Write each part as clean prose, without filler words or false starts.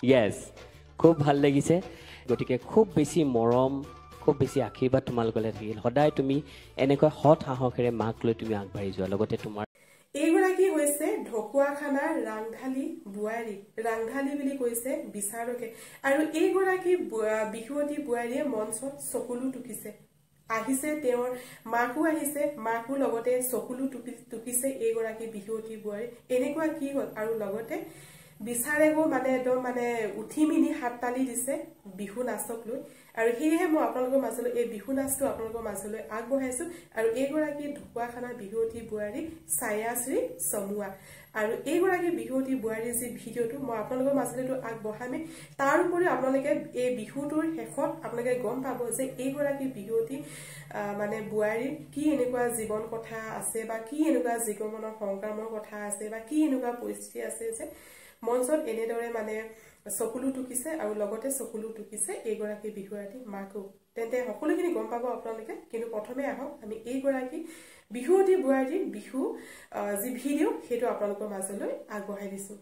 য়েছ, খুব ভাল লাগিছে। গতিকে খুব বেছি মৰম, খুব বেছি আশীৰ্বাদ তোমালোকলৈ থাকিল। সদায় তুমি এনেকৈ সৎ সাহসেৰে মাক লৈ তুমি আগবাঢ়ি যোৱা। লগতে তোমাৰ এইগৰাকী হৈছে ঢকুৱাখানাৰ ৰাংঢালী বোৱাৰী। ৰাংঢালী বুলি কৈছে বিচাৰকে। আৰু এইগৰাকী বিহুৱতী বোৱাৰীয়ে মঞ্চত চকুলো টুকিছে। আহিছে তেওঁৰ মাকো আহিছে, মাকো লগতে চকুলো টুকিছে এইগৰাকী বিহুৱতী বোৱাৰী। এনেকুৱা কি হ'ল? আৰু লগতে বিচাৰেও মানে একদম মানে উঠি মিনি হাত তালি দিছে বিহু নাচক লৈ। আৰু সেয়েহে মই আপোনালোকৰ মাজলৈ এই বিহু নাচটো আপোনালোকৰ মাজলৈ আগবঢ়াইছো। আৰু এইগৰাকী ঢকুৱাখানাৰ বিহুৱতী বোৱাৰী ছায়াশ্ৰী চমুৱা। আৰু এইগৰাকী বিহুৱতী বোৱাৰীৰ যি ভিডিঅ'টো মই আপোনালোকৰ মাজলৈতো আগবঢ়ামেই। তাৰ উপৰিও আপোনালোকে এই বিহুটোৰ শেষত আপোনালোকে গম পাব যে এইগৰাকী বিহুৱতী মানে বোৱাৰীৰ কি এনেকুৱা জীৱন কথা আছে, বা কি এনেকুৱা জীৱনৰ সংগ্ৰামৰ কথা আছে, বা কি এনেকুৱা পৰিস্থিতি আছে যে মঞ্চত এনেদৰে মানে চকুলো টুকিছে, আৰু লগতে চকুলো টুকিছে এইগৰাকী বিহুৱতী মাকো। তেন্তে সকলোখিনি গম পাব আপোনালোকে। কিন্তু প্ৰথমে আহক আমি এইগৰাকী বিহুৱতী বোৱাৰীৰ বিহু যি ভিডিঅ' সেইটো আপোনালোকৰ মাজলৈ আগবঢ়াই দিছো।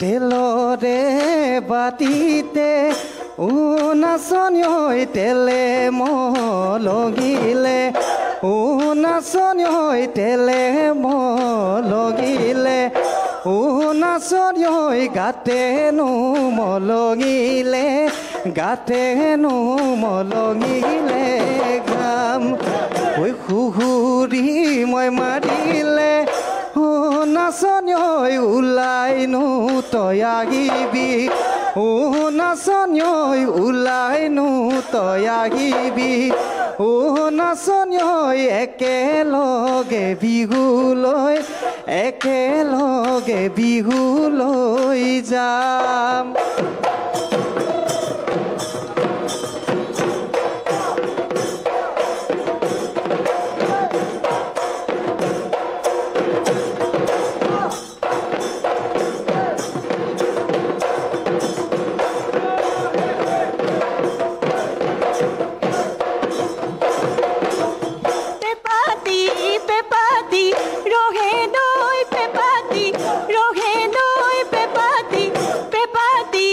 তেলৰে বাতিতে নাচনি হৈ তেলে মলগিলে, নাচনি হৈ তেলে মলগিলে, নাচনি হৈ গাতেনো মলগিলে, গাতেনো মলগিলে ঘাম। সুহুৰি মই মাৰিলে, নাচনি হৈ ওলাইনো তই আহিবি, নাচনি হৈ ওলাইনো তই আহিবি, নাচনি হৈ একেলগে বিহুলৈ, একেলগে বিহুলৈ যাম। Pepati,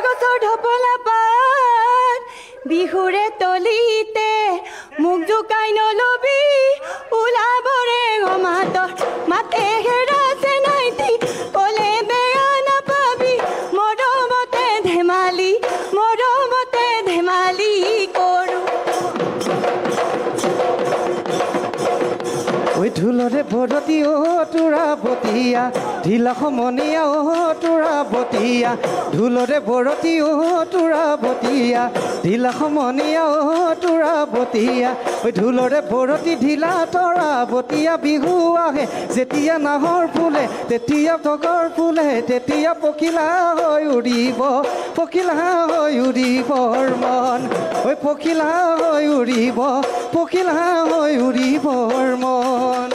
গছৰ ঢপলা পাত বিহুৰে তলিতে মোক জোকাই নলবি ওলাবৰে মাতৰ মাতে হেৰাছে নাইতি ক'লে বেয়া নাপাবি মৰমতে ধেমালি কৰোঁ ঐ ঢোলৰে বৰতি তোৰা বতীয়া ঢিলা সমনীয়া তোৰা বতীয়া ঢোলৰে বৰতি তোৰা বতীয়া ঢিলা সমনীয়া তোৰা বতীয়া ঐ ঢোলৰে বৰতি ঢিলা তৰা বতীয়া বিহু আহে যেতিয়া নাহৰ ফুলে তেতিয়া তগৰ ফুলে তেতিয়া পখিলা হৈ উৰিব মন ঐ পখিলা হৈ উৰিবৰ মন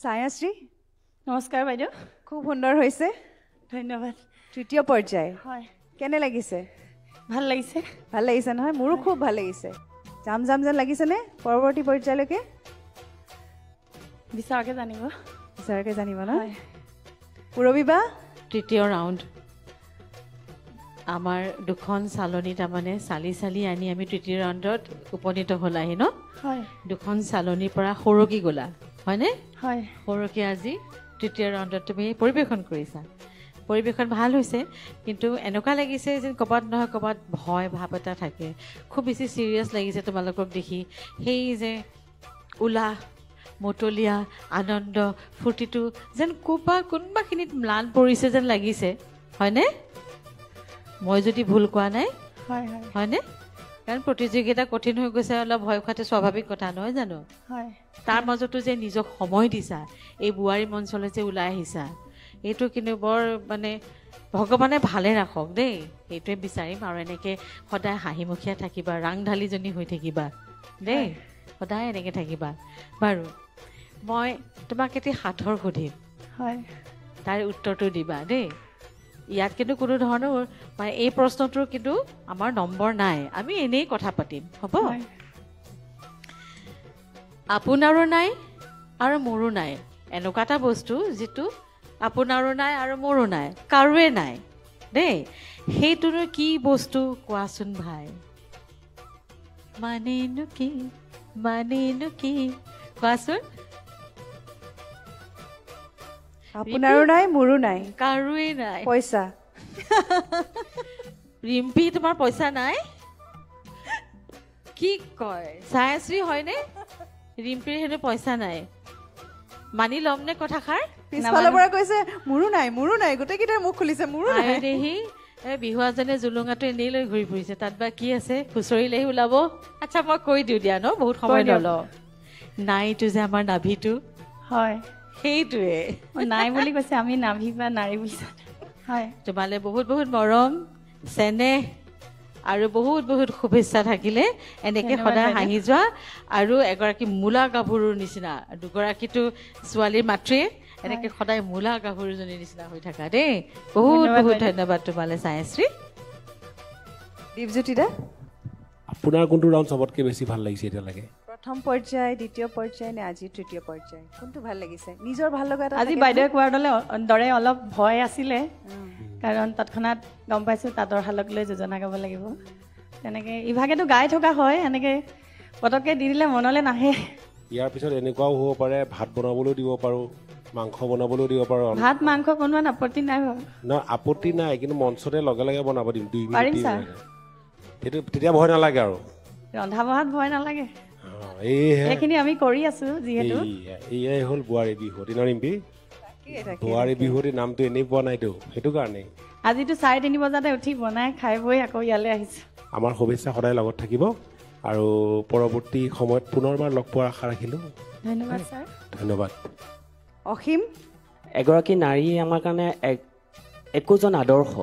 ছায়াশ্ৰী নমস্কাৰ বাইদেউ খুব সুন্দৰ হৈছে ধন্যবাদ তৃতীয় পৰ্যায় হয় কেনে লাগিছে ভাল লাগিছে নহয় মোৰো খুব ভাল লাগিছে জাম যেন লাগিছেনে পৰৱৰ্তী পৰ্যায়লৈকে বিচাৰকে জানিব ন পুৰবী বা তৃতীয় ৰাউণ্ড আমাৰ দুখন চালনী তাৰমানে চালি আনি আমি তৃতীয় ৰাউণ্ডত উপনীত হ'লাহি ন হয় দুখন চালনীৰ পৰা সৰকি গ'লা হয়নে হয় সৰকি আজি তৃতীয় ৰাউণ্ডত তুমি পৰিৱেশন কৰিছা পৰিৱেশন ভাল হৈছে কিন্তু এনেকুৱা লাগিছে যেন ক'ৰবাত নহয় ক'ৰবাত ভয় ভাৱ এটা থাকে খুব বেছি ছিৰিয়াছ লাগিছে তোমালোকক দেখি সেই যে উলাহ মতলীয়া আনন্দ ফূৰ্তিটো যেন কোনোবাখিনিত ম্লান পৰিছে যেন লাগিছে হয়নে মই যদি ভুল কোৱা নাই হয়নে কাৰণ প্ৰতিযোগিতা কঠিন হৈ গৈছে অলপ ভয় খোৱাটো স্বাভাৱিক কথা নহয় জানো হয় তাৰ মাজতো যে নিজক সময় দিছা এই বোৱাৰী মঞ্চলৈ যে ওলাই আহিছা এইটো কিন্তু বৰ মানে ভগৱানে ভালে ৰাখক দেই এইটোৱে বিচাৰিম আৰু এনেকৈ সদায় হাঁহিমুখীয়া থাকিবা ৰাংঢালীজনী হৈ থাকিবা দেই সদায় এনেকৈ থাকিবা বাৰু মই তোমাক এটি সাঁথৰ সুধিম হয় তাৰ উত্তৰটো দিবা দেই ইয়াত কিন্তু কোনো ধৰণৰ মানে এই প্ৰশ্নটোৰ কিন্তু আমাৰ নম্বৰ নাই আমি এনেই কথা পাতিম হ'ব আপোনাৰো নাই আৰু মোৰো নাই এনেকুৱা এটা বস্তু যিটো আপোনাৰো নাই আৰু মোৰো নাই কাৰোৱে নাই দেই সেইটোনো কি বস্তু কোৱাচোন ভাই মানেনো কি কোৱাচোন আপোনাৰো নাই মোৰো নাই কাৰোৱে নাই পইচা ৰিম্পী তোমাৰ পইচা নাই কি কয় ছায়াশ্ৰী হয়নে ৰিম্পীৰ হেনো পইচা নাই মানি ল'ম নে কথাষাৰ পিছফালৰ পৰা কৈছে মোৰো নাই গোটেইকেইটাই মুখ খুলিছে মোৰো নাই দেহি বিহুৱাজনে জুলুঙাটো এনেই লৈ ঘূৰি ফুৰিছে তাত বা কি আছে খুচৰিলেহি ওলাব আচ্ছা মই কৈ দিওঁ দিয়া ন বহুত সময় নলওঁ নাইটো যে আমাৰ নাভিটো হয় সেইটোৱে নাই বুলি কৈছে আমি নাভি বা নাৰী বুলি হয় তোমালে বহুত মৰম চেনেহ আৰু বহুত শুভেচ্ছা থাকিলে এনেকৈ সদায় হাঁহি যোৱা আৰু এগৰাকী মূলা গাভৰুৰ নিচিনা দুগৰাকীটো ছোৱালীৰ মাতৃয়ে এনেকৈ সদায় মূলা গাভৰুজনীৰ নিচিনা হৈ থাকা দেই বহুত ধন্যবাদ তোমালৈ ছায়াশ্ৰী দীপজ্যোতি দা আপোনাৰ কোনটো ৰাউণ্ড চবতকৈ বেছি ভাল লাগিছে এতিয়ালৈকে প্ৰথম পৰ্যায় দ্বিতীয় পৰ্যায় নে আজি তৃতীয় পৰ্যায় কোনটো ভাল লাগিছে নিজৰ ভাল লগা এটা আজি বাইদেৱে কোৱাৰ দৰে অলপ ভয় আছিলে কাৰণ তৎক্ষণাত গম পাইছোঁ তাঁতৰ শালক লৈ যোজনা গাব লাগিব তেনেকৈ ইভাগেতো গাই থকা হয় এনেকৈ পটককৈ দি দিলে মনলৈ নাহে ইয়াৰ পিছত এনেকুৱাও হ'ব পাৰে ভাত বনাবলৈও দিব পাৰোঁ মাংস বনাবলৈও দিব পাৰোঁ ভাত মাংস বনোৱাত আপত্তি নাই বাৰু নহয় আপত্তি নাই কিন্তু মঞ্চতে লগে বনাব দিম 2 পাৰিম মিনিট ছাৰ সেইটো তেতিয়া ভয় নালাগে আৰু ৰন্ধা বঢ়াত ভয় নালাগে এইহে এইখিনি আমি কৰি আছো যিহেতু এয়াই হ'ল বোৱাৰী বিহু ৰিম্পী বোৱাৰী বিহুৰ নামটো এনেই পোৱা নাইতো সেইটো কাৰণেই আজিতো 3:30 বজাতে উঠি বনাই খাই বৈ আকৌ ইয়ালৈ আহিছো আমাৰ শুভেচ্ছা সদায় লগত থাকিব আৰু পৰৱৰ্তী সময়ত পুনৰবাৰ লগ পোৱাৰ আশা ৰাখিলোঁ ধন্যবাদ ছাৰ ধন্যবাদ অসীম এগৰাকী নাৰী আমাৰ কাৰণে একোজন আদৰ্শ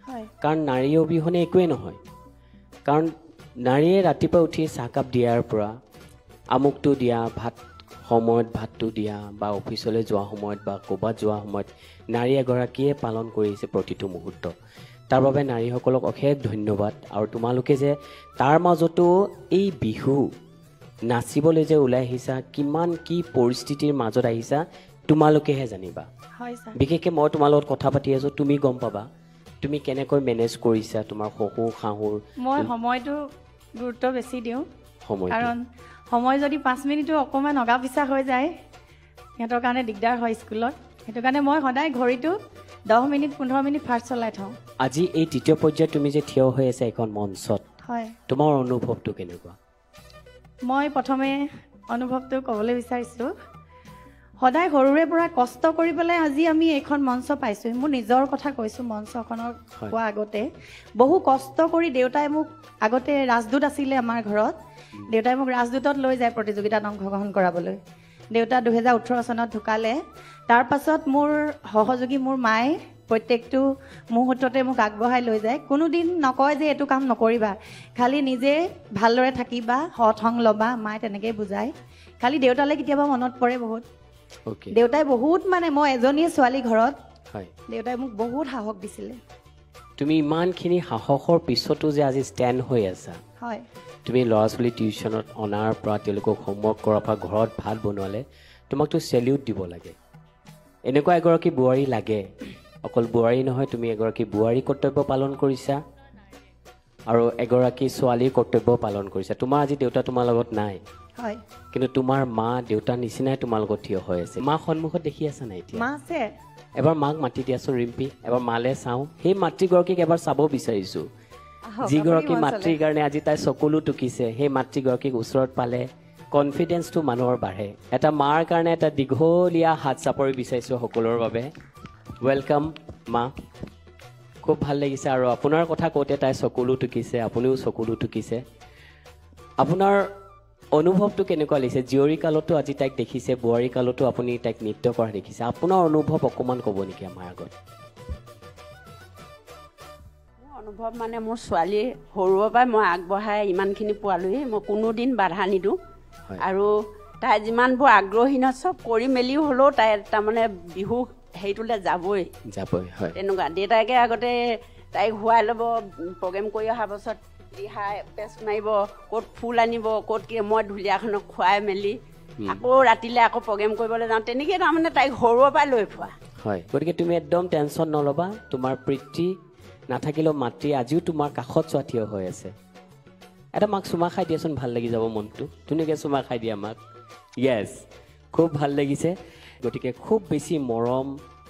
হয় কাৰণ নাৰী অবিহনে একোৱেই নহয় কাৰণ নাৰীয়ে ৰাতিপুৱা উঠি চাহকাপ দিয়াৰ পৰা আমুকটো দিয়া ভাত সময়ত ভাতটো দিয়া বা অফিচলৈ যোৱা সময়ত বা ক'ৰবাত যোৱা সময়ত নাৰী এগৰাকীয়ে পালন কৰিছে প্ৰতিটো মুহূৰ্ত তাৰ বাবে নাৰীসকলক অশেষ ধন্যবাদ আৰু তোমালোকে যে তাৰ মাজতো এই বিহু নাচিবলৈ যে ওলাই আহিছা কিমান কি পৰিস্থিতিৰ মাজত আহিছা তোমালোকেহে জানিবা হয় ছাৰ বিশেষকৈ মই তোমাৰ লগত কথা পাতি আছোঁ তুমি গম পাবা তুমি কেনেকৈ মেনেজ কৰিছা তোমাৰ শহুৰ শাহুৰ মই সময়টো গুৰুত্ব বেছি দিওঁ সময় কাৰণ সময় যদি 5 মিনিটো অকণমান অগা পিছা হৈ যায় সিহঁতৰ কাৰণে দিগদাৰ হয় স্কুলত সেইটো কাৰণে মই সদায় ঘড়ীটো 10 মিনিট 15 মিনিট ফাৰ্ষ্ট চলাই থওঁ আজি এই তৃতীয় পৰ্যায়ত তুমি যে থিয় হৈ আছা এখন মঞ্চত হয় তোমাৰ অনুভৱটো কেনেকুৱা মই প্ৰথমে অনুভৱটো ক'বলৈ বিচাৰিছোঁ সদায় সৰুৰে পৰা কষ্ট কৰি পেলাই আজি আমি এইখন মঞ্চ পাইছোঁ মোৰ নিজৰ কথা কৈছোঁ মঞ্চখনৰ পোৱা আগতে বহু কষ্ট কৰি দেউতাই মোক আগতে ৰাজদূত আছিলে আমাৰ ঘৰত দেউতাই মোক ৰাজদূতত লৈ যায় প্ৰতিযোগিতাত অংশগ্ৰহণ কৰাবলৈ দেউতা 2018 চনত ঢুকালে তাৰ পাছত মোৰ সহযোগী মোৰ মায়ে প্ৰত্যেকটো মুহূৰ্ততে মোক আগবঢ়াই লৈ যায় কোনোদিন নকয় যে এইটো কাম নকৰিবা খালি নিজে ভালদৰে থাকিবা সৎ সংগ ল'বা মায়ে তেনেকেই বুজায় খালি দেউতালৈ কেতিয়াবা মনত পৰে বহুত দেউতাই বহুত মানে মই এজনীয়ে ছোৱালী ঘৰত দেউতাই মোক বহুত সাহস দিছিলে তুমি ইমানখিনি সাহসৰ পিছতো যে আজি ষ্টেণ্ড হৈ আছা হয় তুমি ল'ৰা ছোৱালী টিউশ্যনত অনাৰ পৰা তেওঁলোকক হোমৱৰ্ক কৰাৰ পৰা ঘৰত ভাত বনোৱালে তোমাকতো চেলিউট দিব লাগে এনেকুৱা এগৰাকী বোৱাৰী লাগে অকল বোৱাৰী নহয় তুমি এগৰাকী বোৱাৰী কৰ্তব্য পালন কৰিছা আৰু এগৰাকী ছোৱালীৰ কৰ্তব্য পালন কৰিছা তোমাৰ আজি দেউতা তোমাৰ লগত নাই হয় কিন্তু তোমাৰ মা দেউতাৰ নিচিনাই তোমাৰ লগত থিয় হৈ আছে মা সন্মুখত দেখি আছা নাই এতিয়া মা আছে এবাৰ মাক মাতি দিয়াচোন ৰিম্পী এবাৰ মালে চাওঁ সেই মাতৃগৰাকীক এবাৰ চাব বিচাৰিছোঁ যিগৰাকী মাতৃৰ কাৰণে আজি তাই চকুলো টুকিছে সেই মাতৃগৰাকীক ওচৰত পালে কনফিডেন্সটো মানুহৰ বাঢ়ে এটা মাৰ কাৰণে এটা দীঘলীয়া হাত চাপৰি বিচাৰিছোঁ সকলোৰে বাবে ৱেলকাম মা খুব ভাল লাগিছে আৰু আপোনাৰ কথা কওঁতে তাই চকুলো টুকিছে আপুনিও চকুলো টুকিছে আপোনাৰ অনুভৱটো কেনেকুৱা লাগিছে জীয়ৰী কালতো আজি তাইক দেখিছে বোৱাৰী কালতো আপুনি তাইক নৃত্য কৰা দেখিছে আপোনাৰ অনুভৱ অকণমান ক'ব নেকি আমাৰ আগত অনুভৱ মানে মোৰ ছোৱালী সৰুৰ পৰাই মই আগবঢ়াই ইমানখিনি পোৱালোহি মই কোনোদিন বাধা নিদিওঁ আৰু তাই যিমানবোৰ আগ্ৰহী ন চব কৰি মেলি হ'লেও তাই তাৰমানে বিহু হেৰিটোলৈ যাবই হয় তেনেকুৱা দেউতাকে আগতে তাইক শুৱাই ল'ব প্ৰগ্ৰেম কৰি অহাৰ পাছত ৰিহাই পেচ মাৰিব ক'ত ফুল আনিব ক'ত কি মই ঢুলীয়াখনক খুৱাই মেলি আকৌ ৰাতিলৈ আকৌ প্ৰগ্ৰেম কৰিবলৈ যাওঁ তেনেকৈ তাৰমানে তাইক সৰুৰ পৰাই লৈ ফুৰা হয় গতিকে তুমি একদম টেনশ্যন নল'বা তোমাৰ পিতৃ নাথাকিলেও মাতৃ আজিও তোমাৰ কাষত চোৱা থিয় হৈ আছে এটা মাক চুমা খাই দিয়াচোন ভাল লাগি যাব মনটো ধুনীয়াকৈ চুমা খাই দিয়া মাক য়েছ খুব ভাল লাগিছে গতিকে খুব বেছি মৰম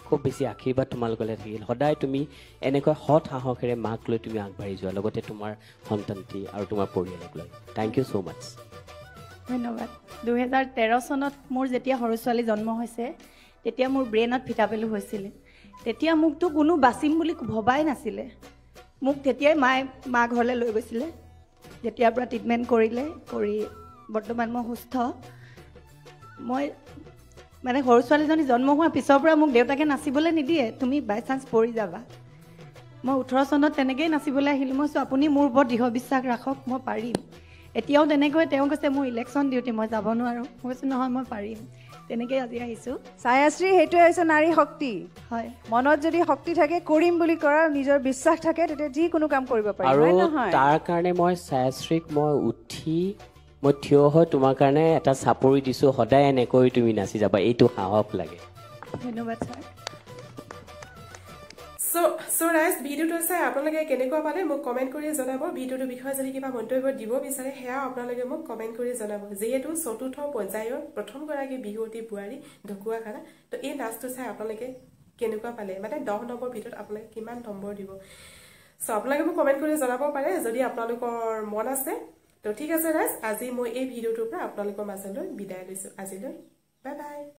খুব বেছি আশীৰ্বাদ তোমালোকলৈ থাকিল সদায় তুমি এনেকৈ সৎ সাহসেৰে মাক লৈ তুমি আগবাঢ়ি যোৱা লগতে তোমাৰ সন্তানটি আৰু তোমাৰ পৰিয়ালক লৈ থেংক ইউ ছ' মাছ ধন্যবাদ 2013 চনত মোৰ যেতিয়া সৰু ছোৱালী জন্ম হৈছে তেতিয়া মোৰ ব্ৰেইনত ফিটাপেলু হৈছিলে তেতিয়া মোকতো কোনো বাচিম বুলি ভবাই নাছিলে মোক তেতিয়াই মা ঘৰলৈ লৈ গৈছিলে যেতিয়াৰ পৰা ট্ৰিটমেণ্ট কৰিলে কৰি বৰ্তমান মই সুস্থ মই মানে সৰু ছোৱালীজনী জন্ম হোৱাৰ পিছৰ পৰা মোক দেউতাকে নাচিবলৈ নিদিয়ে তুমি বাই চান্স পৰি যাবা মই 18 চনত তেনেকৈয়ে নাচিবলৈ আহিলোঁ মই কৈছোঁ আপুনি মোৰ ওপৰত দৃঢ় বিশ্বাস ৰাখক মই পাৰিম এতিয়াও তেনেকৈ তেওঁ কৈছে মোৰ ইলেকশ্যন ডিউটি মই যাব নোৱাৰোঁ মই কৈছোঁ নহয় মই পাৰিম তেনেকৈয়ে আজি আহিছোঁ ছায়াশ্ৰী সেইটোৱে হৈছে নাৰী শক্তি হয় মনত যদি শক্তি থাকে কৰিম বুলি কৰা নিজৰ বিশ্বাস থাকে তেতিয়া যিকোনো কাম কৰিব পাৰি আৰু হয় নহয় তাৰ কাৰণে মই ছায়াশ্ৰীক মই উঠি মই থিয় হৈ তোমাৰ কাৰণে এটা চাপৰি দিছোঁ সদায় এনেকৈ তুমি নাচি যাবা এইটো সাহস লাগে ধন্যবাদ ছাৰ চ' ৰাইজ ভিডিঅ'টো চাই আপোনালোকে কেনেকুৱা পালে মোক কমেণ্ট কৰি জনাব ভিডিঅ'টোৰ বিষয়ে যদি কিবা মন্তব্য দিব বিচাৰে সেয়াও আপোনালোকে মোক কমেণ্ট কৰি জনাব যিহেতু চতুৰ্থ পৰ্যায়ৰ প্ৰথমগৰাকী বিহুৱতী বোৱাৰী ঢকুৱাখানা তো এই নাচটো চাই আপোনালোকে কেনেকুৱা পালে মানে 10 নম্বৰ ভিতৰত আপোনালোকে কিমান নম্বৰ দিব চ' আপোনালোকে মোক কমেণ্ট কৰি জনাব পাৰে যদি আপোনালোকৰ মন আছে তো ঠিক আছে ৰাইজ আজি মই এই ভিডিঅ'টোৰ পৰা আপোনালোকৰ মাজলৈ বিদায় লৈছোঁ আজিলৈ বাই বাই